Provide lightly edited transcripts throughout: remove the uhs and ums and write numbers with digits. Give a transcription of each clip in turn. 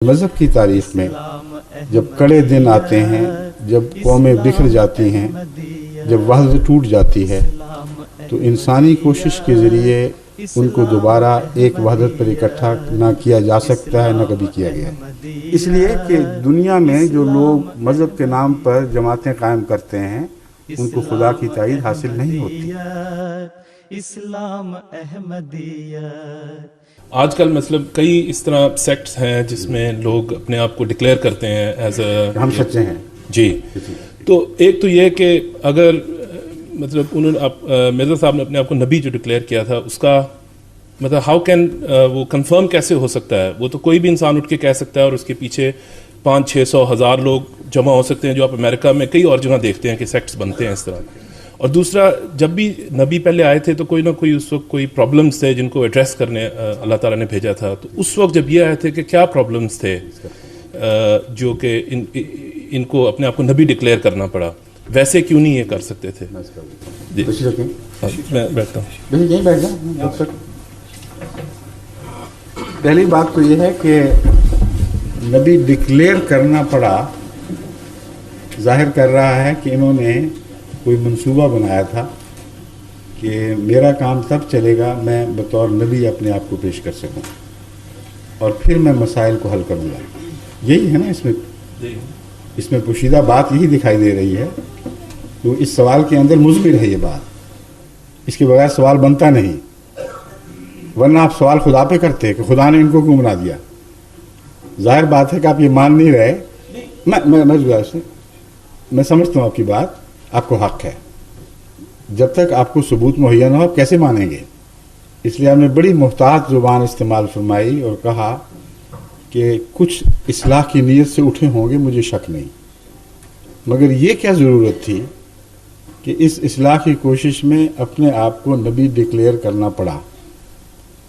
مذہب کی تاریخ میں جب کڑے دن آتے ہیں، جب قومیں بکھر جاتی ہیں، جب وحدت ٹوٹ جاتی ہے، تو انسانی کوشش کے ذریعے ان کو دوبارہ ایک وحدت پر اکٹھا نہ کیا جا سکتا ہے، نہ کبھی کیا گیا ہے۔ اس لیے کہ دنیا میں جو لوگ مذہب کے نام پر جماعتیں قائم کرتے ہیں، ان کو خدا کی تائید حاصل نہیں ہوتی۔ اسلام احمدیت۔ آج کل مطلب کئی اس طرح سیکٹس ہیں جس میں لوگ اپنے آپ کو ڈکلیئر کرتے ہیں ایز اے ہم سچے ہیں۔ جی، تو ایک تو یہ کہ اگر مطلب انہوں نے مرزا صاحب نے اپنے آپ کو نبی جو ڈکلیئر کیا تھا، اس کا مطلب ہاؤ کین وہ کنفرم کیسے ہو سکتا ہے؟ وہ تو کوئی بھی انسان اٹھ کے کہہ سکتا ہے اور اس کے پیچھے 500-600,000 لوگ جمع ہو سکتے ہیں، جو آپ امریکہ میں کئی اور جگہ دیکھتے ہیں کہ سیکٹس بنتے ہیں اس طرح۔ اور دوسرا، جب بھی نبی پہلے آئے تھے تو کوئی نہ کوئی اس وقت کوئی پرابلمس تھے جن کو ایڈریس کرنے اللہ تعالیٰ نے بھیجا تھا۔ تو اس وقت جب یہ آئے تھے کہ کیا پرابلمس تھے جو کہ ان کو اپنے آپ کو نبی ڈکلیئر کرنا پڑا، ویسے کیوں نہیں یہ کر سکتے تھے؟ جی میں بیٹھتا ہوں۔ پہلی بات تو یہ ہے کہ نبی ڈکلیئر کرنا پڑا ظاہر کر رہا ہے کہ انہوں نے کوئی منصوبہ بنایا تھا کہ میرا کام تب چلے گا میں بطور نبی اپنے آپ کو پیش کر سکوں اور پھر میں مسائل کو حل کروں گا۔ یہی ہے نا اس میں پوشیدہ بات یہی دکھائی دے رہی ہے۔ تو اس سوال کے اندر مضمر ہے یہ بات، اس کے بغیر سوال بنتا نہیں، ورنہ آپ سوال خدا پہ کرتے کہ خدا نے ان کو کیوں بنا دیا۔ ظاہر بات ہے کہ آپ یہ مان نہیں رہے۔ میں سمجھتا ہوں آپ کی بات، آپ کو حق ہے، جب تک آپ کو ثبوت مہیا نہ ہو آپ کیسے مانیں گے؟ اس لیے آپ نے بڑی محتاط زبان استعمال فرمائی اور کہا کہ کچھ اصلاح کی نیت سے اٹھے ہوں گے، مجھے شک نہیں، مگر یہ کیا ضرورت تھی کہ اس اصلاح کی کوشش میں اپنے آپ کو نبی ڈکلیئر کرنا پڑا؟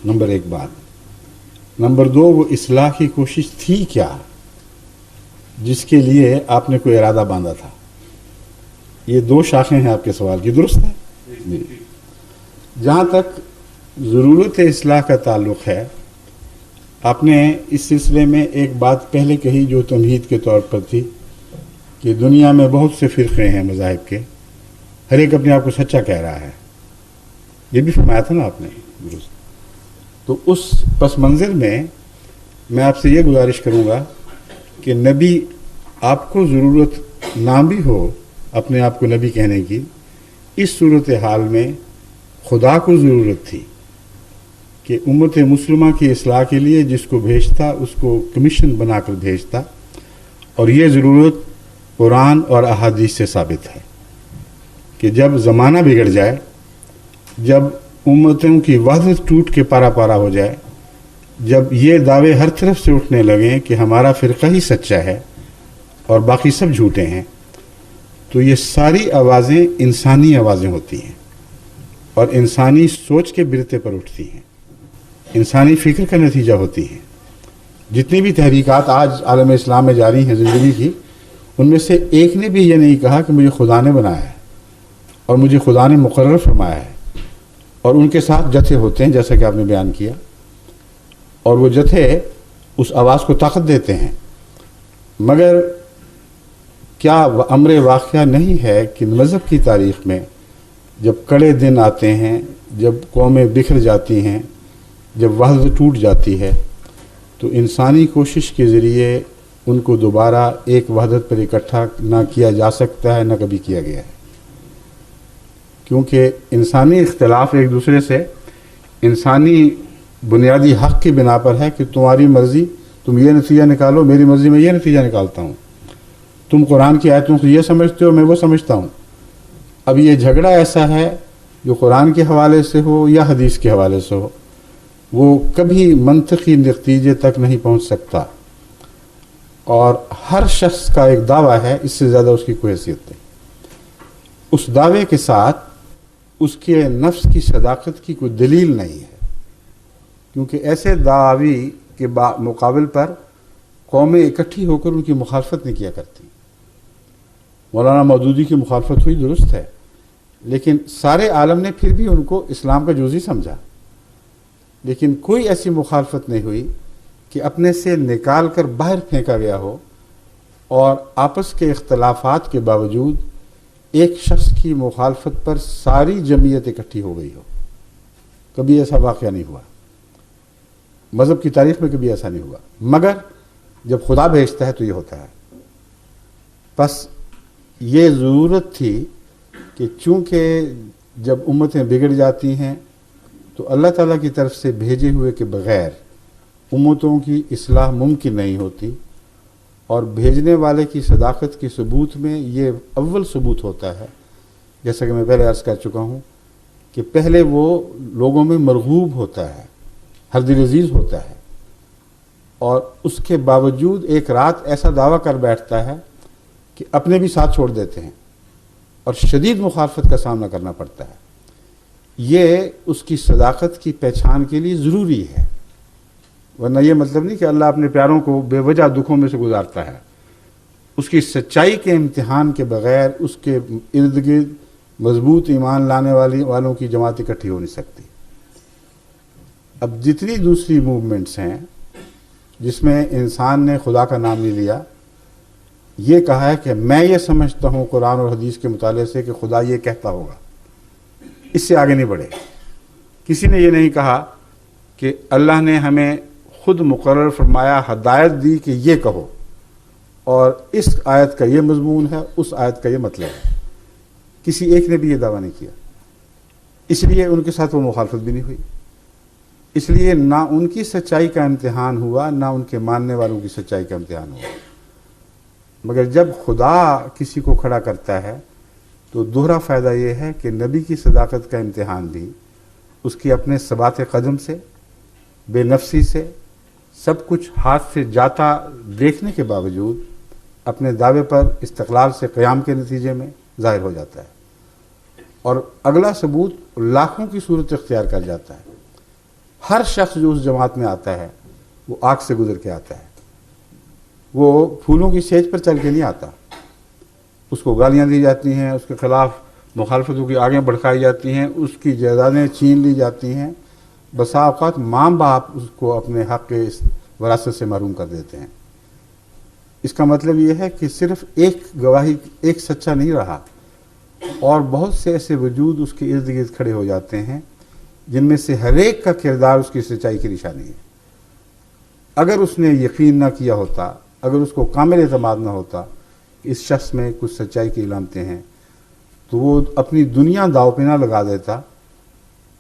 نمبر ایک بات۔ نمبر دو، وہ اصلاح کی کوشش تھی کیا جس کے لیے آپ نے کوئی ارادہ باندھا تھا؟ یہ دو شاخیں ہیں آپ کے سوال کی، درست ہے؟ جی۔ جہاں تک ضرورت اصلاح کا تعلق ہے، آپ نے اس سلسلے میں ایک بات پہلے کہی جو تمہید کے طور پر تھی کہ دنیا میں بہت سے فرقے ہیں مذاہب کے، ہر ایک اپنے آپ کو سچا کہہ رہا ہے، یہ بھی فرمایا تھا نا آپ نے، درست۔ تو اس پس منظر میں میں آپ سے یہ گزارش کروں گا کہ نبی آپ کو ضرورت نہ بھی ہو اپنے آپ کو نبی کہنے کی، اس صورتحال میں خدا کو ضرورت تھی کہ امت مسلمہ کی اصلاح کے لیے جس کو بھیجتا اس کو کمیشن بنا کر بھیجتا، اور یہ ضرورت قرآن اور احادیث سے ثابت ہے کہ جب زمانہ بگڑ جائے، جب امتوں کی وحدت ٹوٹ کے پارا پارا ہو جائے، جب یہ دعوے ہر طرف سے اٹھنے لگیں کہ ہمارا فرقہ ہی سچا ہے اور باقی سب جھوٹے ہیں، تو یہ ساری آوازیں انسانی آوازیں ہوتی ہیں اور انسانی سوچ کے برتے پر اٹھتی ہیں، انسانی فکر کا نتیجہ ہوتی ہیں۔ جتنی بھی تحریکات آج عالم اسلام میں جاری ہیں زندگی کی، ان میں سے ایک نے بھی یہ نہیں کہا کہ مجھے خدا نے بنایا ہے اور مجھے خدا نے مقرر فرمایا ہے، اور ان کے ساتھ جتھے ہوتے ہیں جیسا کہ آپ نے بیان کیا، اور وہ جتھے اس آواز کو طاقت دیتے ہیں۔ مگر کیا امر واقعہ نہیں ہے کہ مذہب کی تاریخ میں جب کڑے دن آتے ہیں، جب قومیں بکھر جاتی ہیں، جب وحدت ٹوٹ جاتی ہے، تو انسانی کوشش کے ذریعے ان کو دوبارہ ایک وحدت پر اکٹھا نہ کیا جا سکتا ہے، نہ کبھی کیا گیا ہے؟ کیونکہ انسانی اختلاف ایک دوسرے سے انسانی بنیادی حق کی بنا پر ہے کہ تمہاری مرضی تم یہ نتیجہ نکالو، میری مرضی میں یہ نتیجہ نکالتا ہوں، تم قرآن کی آیتوں کو یہ سمجھتے ہو، میں وہ سمجھتا ہوں۔ اب یہ جھگڑا ایسا ہے جو قرآن کے حوالے سے ہو یا حدیث کے حوالے سے ہو، وہ کبھی منطقی نتیجے تک نہیں پہنچ سکتا، اور ہر شخص کا ایک دعویٰ ہے، اس سے زیادہ اس کی کوئی حیثیت نہیں۔ اس دعوے کے ساتھ اس کے نفس کی صداقت کی کوئی دلیل نہیں ہے، کیونکہ ایسے دعوی کے مقابل پر قومیں اکٹھی ہو کر ان کی مخالفت نہیں کیا کرتی۔ مولانا مودودی کی مخالفت ہوئی، درست ہے، لیکن سارے عالم نے پھر بھی ان کو اسلام کا جزوی سمجھا، لیکن کوئی ایسی مخالفت نہیں ہوئی کہ اپنے سے نکال کر باہر پھینکا گیا ہو اور آپس کے اختلافات کے باوجود ایک شخص کی مخالفت پر ساری جمعیت اکٹھی ہو گئی ہو. کبھی ایسا واقعہ نہیں ہوا، مذہب کی تاریخ میں کبھی ایسا نہیں ہوا، مگر جب خدا بھیجتا ہے تو یہ ہوتا ہے. بس یہ ضرورت تھی کہ چونکہ جب امتیں بگڑ جاتی ہیں تو اللہ تعالیٰ کی طرف سے بھیجے ہوئے کے بغیر امتوں کی اصلاح ممکن نہیں ہوتی، اور بھیجنے والے کی صداقت کے ثبوت میں یہ اول ثبوت ہوتا ہے، جیسا کہ میں پہلے عرض کر چکا ہوں کہ پہلے وہ لوگوں میں مرغوب ہوتا ہے، ہر دل عزیز ہوتا ہے، اور اس کے باوجود ایک رات ایسا دعویٰ کر بیٹھتا ہے کہ اپنے بھی ساتھ چھوڑ دیتے ہیں اور شدید مخالفت کا سامنا کرنا پڑتا ہے. یہ اس کی صداقت کی پہچان کے لیے ضروری ہے، ورنہ یہ مطلب نہیں کہ اللہ اپنے پیاروں کو بے وجہ دکھوں میں سے گزارتا ہے. اس کی سچائی کے امتحان کے بغیر اس کے ارد گرد مضبوط ایمان لانے والوں کی جماعت اکٹھی ہو نہیں سکتی. اب جتنی دوسری موومنٹس ہیں جس میں انسان نے خدا کا نام نہیں لیا، یہ کہا ہے کہ میں یہ سمجھتا ہوں قرآن اور حدیث کے مطالعے سے کہ خدا یہ کہتا ہوگا، اس سے آگے نہیں بڑھے. کسی نے یہ نہیں کہا کہ اللہ نے ہمیں خود مقرر فرمایا، ہدایت دی کہ یہ کہو، اور اس آیت کا یہ مضمون ہے، اس آیت کا یہ مطلب ہے. کسی ایک نے بھی یہ دعویٰ نہیں کیا، اس لیے ان کے ساتھ وہ مخالفت بھی نہیں ہوئی. اس لیے نہ ان کی سچائی کا امتحان ہوا، نہ ان کے ماننے والوں کی سچائی کا امتحان ہوا. مگر جب خدا کسی کو کھڑا کرتا ہے تو دوہرا فائدہ یہ ہے کہ نبی کی صداقت کا امتحان بھی اس کی اپنے ثبات قدم سے، بے نفسی سے، سب کچھ ہاتھ سے جاتا دیکھنے کے باوجود اپنے دعوے پر استقلال سے قیام کے نتیجے میں ظاہر ہو جاتا ہے. اور اگلا ثبوت لاکھوں کی صورت اختیار کر جاتا ہے. ہر شخص جو اس جماعت میں آتا ہے وہ آگ سے گزر کے آتا ہے، وہ پھولوں کی سیج پر چل کے نہیں آتا. اس کو گالیاں دی جاتی ہیں، اس کے خلاف مخالفتوں کی آگیں بڑھائی جاتی ہیں، اس کی جائیدادیں چھین لی جاتی ہیں. بسا اوقات ماں باپ اس کو اپنے حق کے وراثت سے محروم کر دیتے ہیں. اس کا مطلب یہ ہے کہ صرف ایک گواہی، ایک سچا نہیں رہا، اور بہت سے ایسے وجود اس کے ارد گرد کھڑے ہو جاتے ہیں جن میں سے ہر ایک کا کردار اس کی سچائی کی نشانی ہے. اگر اس نے یقین نہ کیا ہوتا، اگر اس کو کامل اعتماد نہ ہوتا کہ اس شخص میں کچھ سچائی کی علامتیں ہیں، تو وہ اپنی دنیا داؤ پہ نہ لگا دیتا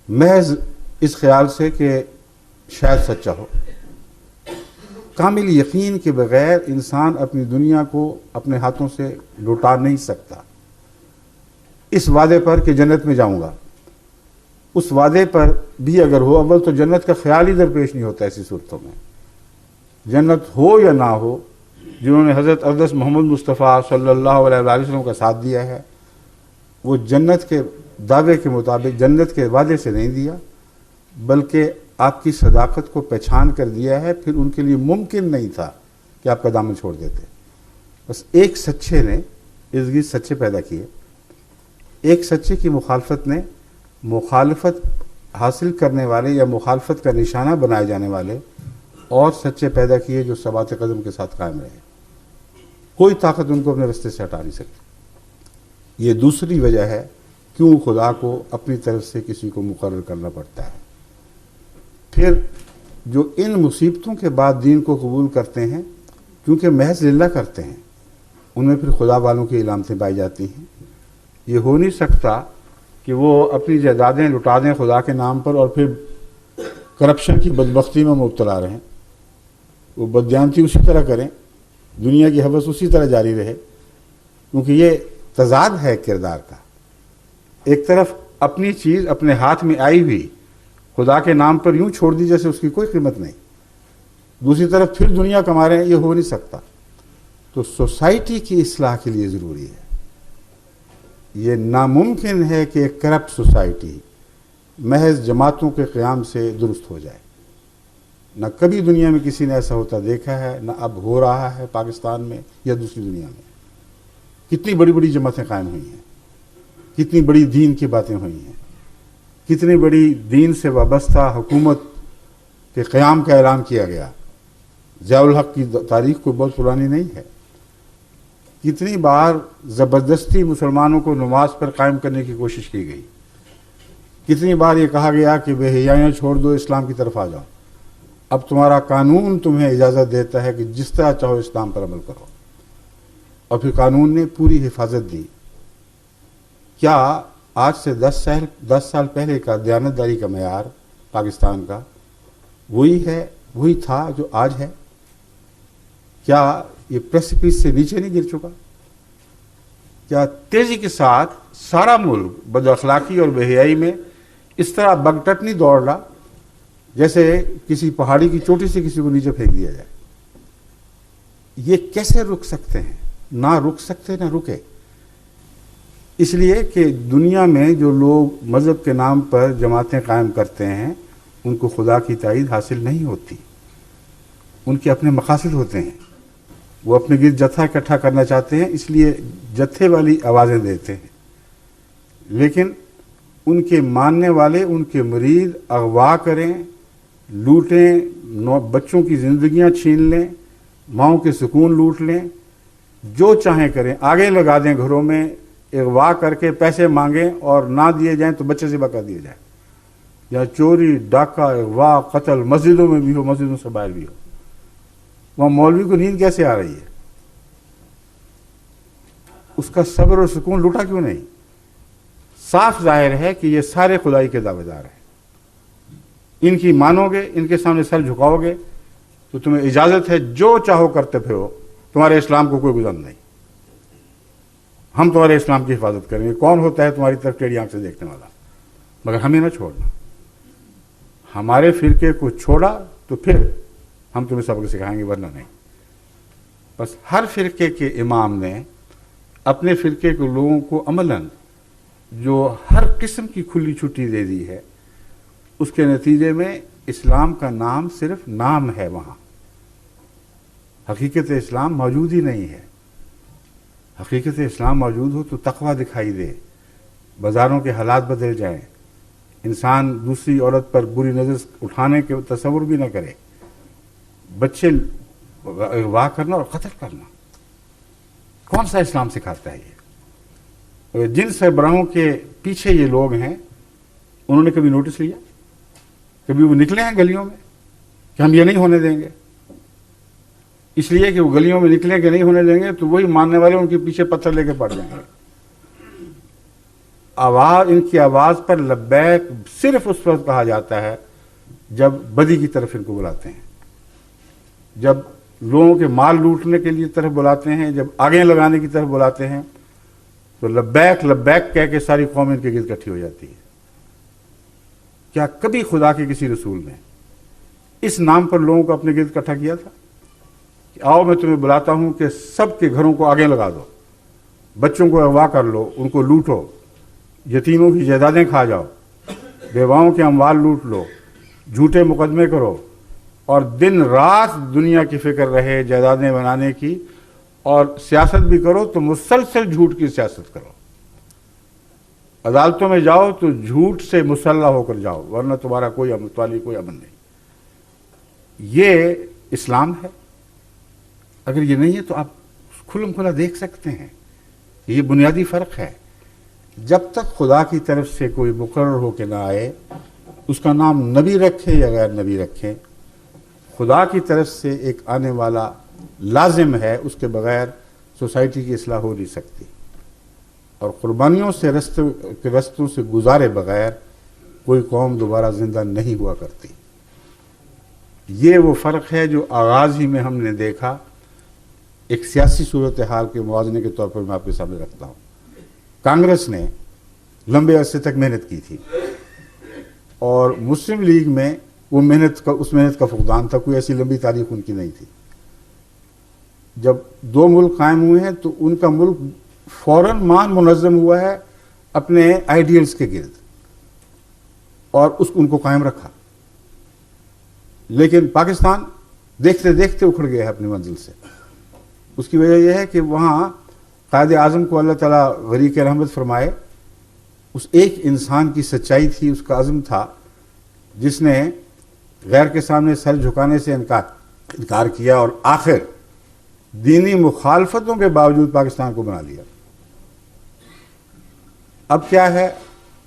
محض اس خیال سے کہ شاید سچا ہو. کامل یقین کے بغیر انسان اپنی دنیا کو اپنے ہاتھوں سے لوٹا نہیں سکتا. اس وعدے پر کہ جنت میں جاؤں گا، اس وعدے پر بھی اگر ہو، اول تو جنت کا خیال ہی درپیش نہیں ہوتا. ایسی صورتوں میں جنت ہو یا نہ ہو، جنہوں نے حضرت اقدس محمد مصطفیٰ صلی اللہ علیہ وسلم کا ساتھ دیا ہے، وہ جنت کے دعوے کے مطابق جنت کے وعدے سے نہیں دیا، بلکہ آپ کی صداقت کو پہچان کر دیا ہے. پھر ان کے لیے ممکن نہیں تھا کہ آپ کا دامن چھوڑ دیتے. بس ایک سچے نے ارد گرد سچے پیدا کیے، ایک سچے کی مخالفت نے مخالفت حاصل کرنے والے یا مخالفت کا نشانہ بنائے جانے والے اور سچے پیدا کیے جو ثبات قدم کے ساتھ قائم رہے. کوئی طاقت ان کو اپنے رستے سے ہٹا نہیں سکتی. یہ دوسری وجہ ہے کیوں خدا کو اپنی طرف سے کسی کو مقرر کرنا پڑتا ہے. پھر جو ان مصیبتوں کے بعد دین کو قبول کرتے ہیں، کیونکہ محض للہ کرتے ہیں، ان میں پھر خدا والوں کی علامتیں پائی جاتی ہیں. یہ ہو نہیں سکتا کہ وہ اپنی جائیدادیں لٹا دیں خدا کے نام پر اور پھر کرپشن کی بدبختی میں مبتلا رہیں، وہ بددیانتی اسی طرح کریں، دنیا کی حوث اسی طرح جاری رہے. کیونکہ یہ تضاد ہے کردار کا. ایک طرف اپنی چیز اپنے ہاتھ میں آئی ہوئی خدا کے نام پر یوں چھوڑ دی جیسے اس کی کوئی قیمت نہیں، دوسری طرف پھر دنیا کما رہے ہیں. یہ ہو نہیں سکتا. تو سوسائٹی کی اصلاح کے لیے ضروری ہے. یہ ناممکن ہے کہ ایک کرپٹ سوسائٹی محض جماعتوں کے قیام سے درست ہو جائے. نہ کبھی دنیا میں کسی نے ایسا ہوتا دیکھا ہے، نہ اب ہو رہا ہے پاکستان میں یا دوسری دنیا میں. کتنی بڑی بڑی جماعتیں قائم ہوئی ہیں، کتنی بڑی دین کی باتیں ہوئی ہیں، کتنی بڑی دین سے وابستہ حکومت کے قیام کا اعلان کیا گیا، ضیاء الحق کی تاریخ کوئی بہت پرانی نہیں ہے. کتنی بار زبردستی مسلمانوں کو نماز پر قائم کرنے کی کوشش کی گئی. کتنی بار یہ کہا گیا کہ بے حیائیاں چھوڑ دو، اسلام کی طرف آ جاؤ. اب تمہارا قانون تمہیں اجازت دیتا ہے کہ جس طرح چاہو اسلام پر عمل کرو. اور پھر قانون نے پوری حفاظت دی. کیا آج سے 10 سال پہلے کا دیانتداری کا معیار پاکستان کا وہی تھا جو آج ہے؟ کیا یہ پریسپیس سے نیچے نہیں گر چکا؟ کیا تیزی کے ساتھ سارا ملک بد اخلاقی اور بے حیائی میں اس طرح بگٹٹ نہیں دوڑ رہا جیسے کسی پہاڑی کی چوٹی سے کسی کو نیچے پھینک دیا جائے؟ یہ کیسے رک سکتے ہیں؟ نہ رک سکتے نہ رکے. اس لیے کہ دنیا میں جو لوگ مذہب کے نام پر جماعتیں قائم کرتے ہیں ان کو خدا کی تائید حاصل نہیں ہوتی. ان کے اپنے مقاصد ہوتے ہیں. وہ اپنے گرد جتھا اکٹھا کرنا چاہتے ہیں، اس لیے جتھے والی آوازیں دیتے ہیں. لیکن ان کے ماننے والے، ان کے مرید اغوا کریں، لوٹیں، بچوں کی زندگیاں چھین لیں، ماؤں کے سکون لوٹ لیں، جو چاہیں کریں، آگے لگا دیں گھروں میں، اغوا کر کے پیسے مانگیں اور نہ دیے جائیں تو بچے ذبح کر دیے جائیں. یا چوری، ڈاکہ، اغوا، قتل مسجدوں میں بھی ہو، مسجدوں سے باہر بھی ہو. وہاں مولوی کو نیند کیسے آ رہی ہے؟ اس کا صبر اور سکون لوٹا کیوں نہیں؟ صاف ظاہر ہے کہ یہ سارے خدائی کے دعوے دار ہیں. ان کی مانو گے، ان کے سامنے سر جھکاؤ گے تو تمہیں اجازت ہے جو چاہو کرتے پھرو، تمہارے اسلام کو کوئی گزر نہیں. ہم تمہارے اسلام کی حفاظت کریں گے. کون ہوتا ہے تمہاری طرف ٹیڑھی آنکھ سے دیکھنے والا؟ مگر ہمیں نہ چھوڑنا. ہمارے فرقے کو چھوڑا تو پھر ہم تمہیں سبق سکھائیں گے، ورنہ نہیں. بس ہر فرقے کے امام نے اپنے فرقے کے لوگوں کو عملاً جو ہر قسم کی کھلی چھٹی دے دی ہے، اس کے نتیجے میں اسلام کا نام صرف نام ہے. وہاں حقیقت اسلام موجود ہی نہیں ہے. حقیقت اسلام موجود ہو تو تقویٰ دکھائی دے، بازاروں کے حالات بدل جائیں، انسان دوسری عورت پر بری نظر اٹھانے کے تصور بھی نہ کرے، بچے اغوا کرنا اور قتل کرنا. کون سا اسلام سکھاتا ہے یہ؟ جن سربراہوں کے پیچھے یہ لوگ ہیں انہوں نے کبھی نوٹس لیا؟ کبھی وہ نکلے ہیں گلیوں میں کہ ہم یہ نہیں ہونے دیں گے؟ اس لیے کہ وہ گلیوں میں نکلیں کہ نہیں ہونے دیں گے تو وہی ماننے والے ان کے پیچھے پتھر لے کے پڑ جائیں گے. ان کی آواز پر لبیک صرف اس وقت کہا جاتا ہے جب بدی کی طرف ان کو بلاتے ہیں، جب لوگوں کے مال لوٹنے کے لیے طرف بلاتے ہیں، جب آگے لگانے کی طرف بلاتے ہیں تو لبیک لبیک کہہ کے ساری قوم ان کے گرد اکٹھی ہو جاتی ہے. کیا کبھی خدا کے کسی رسول نے اس نام پر لوگوں کو اپنے گرد اکٹھا کیا تھا کہ آؤ میں تمہیں بلاتا ہوں کہ سب کے گھروں کو آگے لگا دو، بچوں کو اغوا کر لو، ان کو لوٹو، یتیموں کی جائیدادیں کھا جاؤ، بیواؤں کے اموال لوٹ لو، جھوٹے مقدمے کرو اور دن رات دنیا کی فکر رہے جائیدادیں بنانے کی، اور سیاست بھی کرو تو مسلسل جھوٹ کی سیاست کرو. عدالتوں میں جاؤ تو جھوٹ سے مسلح ہو کر جاؤ، ورنہ تمہارا کوئی امن نہیں. یہ اسلام ہے. اگر یہ نہیں ہے تو آپ کھلم کھلا دیکھ سکتے ہیں. یہ بنیادی فرق ہے. جب تک خدا کی طرف سے کوئی مقرر ہو کے نہ آئے، اس کا نام نبی رکھیں یا غیر نبی رکھیں، خدا کی طرف سے ایک آنے والا لازم ہے، اس کے بغیر سوسائٹی کی اصلاح ہو نہیں سکتی. اور قربانیوں سے رستوں سے گزارے بغیر کوئی قوم دوبارہ زندہ نہیں ہوا کرتی. یہ وہ فرق ہے جو آغاز ہی میں ہم نے دیکھا. ایک سیاسی صورتحال کے موازنے کے طور پر میں آپ کے سامنے رکھتا ہوں. کانگریس نے لمبے عرصے تک محنت کی تھی اور مسلم لیگ میں وہ اس محنت کا فقدان تھا. کوئی ایسی لمبی تاریخ ان کی نہیں تھی. جب دو ملک قائم ہوئے ہیں تو ان کا ملک فوراً منظم ہوا ہے اپنے آئیڈیلز کے گرد اور ان کو قائم رکھا. لیکن پاکستان دیکھتے دیکھتے اکھڑ گیا ہے اپنی منزل سے. اس کی وجہ یہ ہے کہ وہاں قائد اعظم کو اللہ تعالیٰ غریق رحمت فرمائے، اس ایک انسان کی سچائی تھی، اس کا عزم تھا، جس نے غیر کے سامنے سر جھکانے سے انکار انکار کیا اور آخر دینی مخالفتوں کے باوجود پاکستان کو بنا لیا. اب کیا ہے،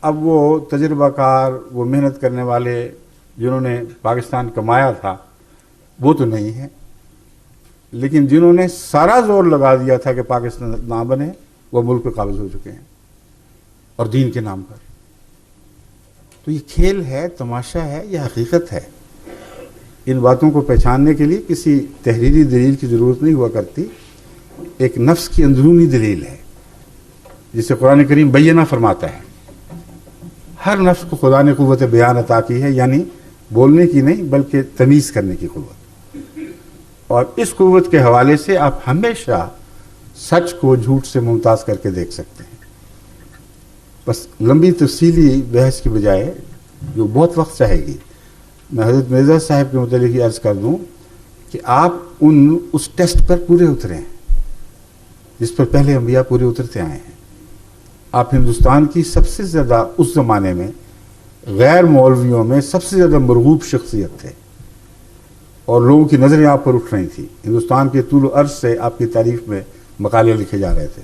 اب وہ تجربہ کار، وہ محنت کرنے والے جنہوں نے پاکستان کمایا تھا وہ تو نہیں ہے، لیکن جنہوں نے سارا زور لگا دیا تھا کہ پاکستان نہ بنے وہ ملک پہ قابض ہو چکے ہیں، اور دین کے نام پر. تو یہ کھیل ہے، تماشا ہے، یہ حقیقت ہے. ان باتوں کو پہچاننے کے لیے کسی تحریری دلیل کی ضرورت نہیں ہوا کرتی، ایک نفس کی اندرونی دلیل ہے جسے قرآن کریم بینہ فرماتا ہے. ہر نفس کو خدا نے قوت بیان عطا کی ہے، یعنی بولنے کی نہیں بلکہ تمیز کرنے کی قوت. اور اس قوت کے حوالے سے آپ ہمیشہ سچ کو جھوٹ سے ممتاز کر کے دیکھ سکتے ہیں. بس لمبی تفصیلی بحث کی بجائے جو بہت وقت چاہے گی، میں حضرت مرزا صاحب کے متعلق یہ عرض کر دوں کہ آپ اس ٹیسٹ پر پورے اترے ہیں جس پر پہلے انبیاء پورے اترتے آئے ہیں. آپ ہندوستان کی سب سے زیادہ اس زمانے میں غیر مولویوں میں سب سے زیادہ مرغوب شخصیت تھے، اور لوگوں کی نظریں آپ پر اٹھ رہی تھیں. ہندوستان کے طول و عرض سے آپ کی تعریف میں مقالے لکھے جا رہے تھے.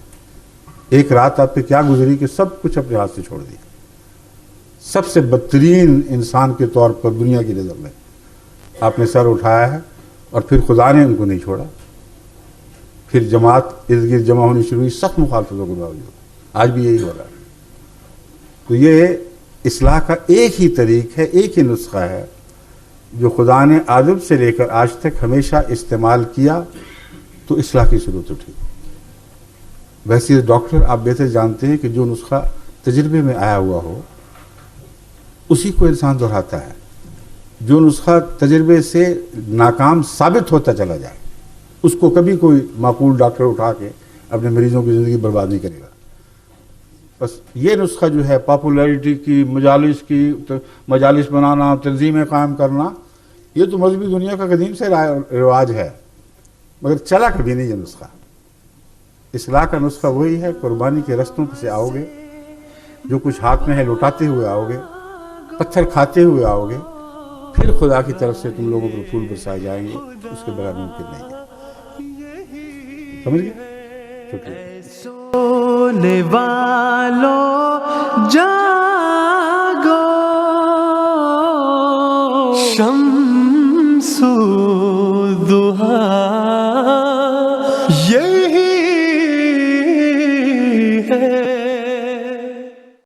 ایک رات آپ پہ کیا گزری کہ سب کچھ اپنے ہاتھ سے چھوڑ دیا. سب سے بدترین انسان کے طور پر دنیا کی نظر میں آپ نے سر اٹھایا ہے، اور پھر خدا نے ان کو نہیں چھوڑا. پھر جماعت ارد گرد جمع ہونی شروع ہوئی سخت مخالفتوں کے باوجود. آج بھی یہی ہو رہا ہے. تو یہ اصلاح کا ایک ہی طریق ہے، ایک ہی نسخہ ہے جو خدا نے آدم سے لے کر آج تک ہمیشہ استعمال کیا تو اصلاح کی ضرورت اٹھی. ویسے ڈاکٹر آپ بہتر جانتے ہیں کہ جو نسخہ تجربے میں آیا ہوا ہو اسی کو انسان دہراتا ہے. جو نسخہ تجربے سے ناکام ثابت ہوتا چلا جائے اس کو کبھی کوئی معقول ڈاکٹر اٹھا کے اپنے مریضوں کی زندگی برباد نہیں کرے گا. بس یہ نسخہ جو ہے پاپولیرٹی کی، مجالس بنانا، تنظیمیں قائم کرنا، یہ تو مذہبی دنیا کا قدیم سے رواج ہے، مگر چلا کبھی نہیں یہ نسخہ. اصلاح کا نسخہ وہی ہے، قربانی کے رستوں سے آؤ گے، جو کچھ ہاتھ میں ہے لوٹاتے ہوئے آؤ گے، پتھر کھاتے ہوئے آؤ گے، پھر خدا کی طرف سے تم لوگوں پر پھول برسائے جائیں گے. اس کے بغیر ممکن نہیں ہے. سمجھ گئے؟ شکریہ. سونے والوں جاگو،